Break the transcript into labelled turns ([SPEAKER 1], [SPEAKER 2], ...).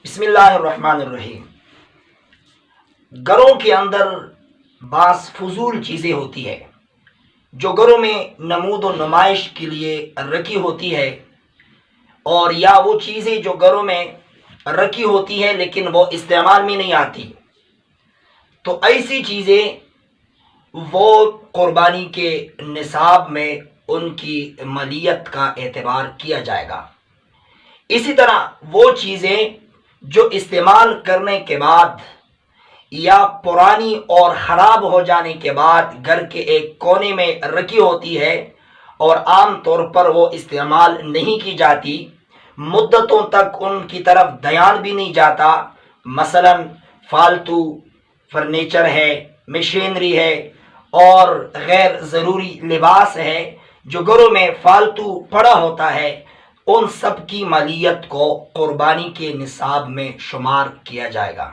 [SPEAKER 1] بسم اللہ الرحمن الرحیم۔ گھروں کے اندر بعض فضول چیزیں ہوتی ہے جو گھروں میں نمود و نمائش کے لیے رکھی ہوتی ہے، اور یا وہ چیزیں جو گھروں میں رکھی ہوتی ہے لیکن وہ استعمال میں نہیں آتی، تو ایسی چیزیں وہ قربانی کے نصاب میں ان کی ملیت کا اعتبار کیا جائے گا۔ اسی طرح وہ چیزیں جو استعمال کرنے کے بعد یا پرانی اور خراب ہو جانے کے بعد گھر کے ایک کونے میں رکھی ہوتی ہے اور عام طور پر وہ استعمال نہیں کی جاتی، مدتوں تک ان کی طرف دھیان بھی نہیں جاتا، مثلا فالتو فرنیچر ہے، مشینری ہے اور غیر ضروری لباس ہے جو گھروں میں فالتو پڑا ہوتا ہے، ان سب کی مالیت کو قربانی کے نصاب میں شمار کیا جائے گا۔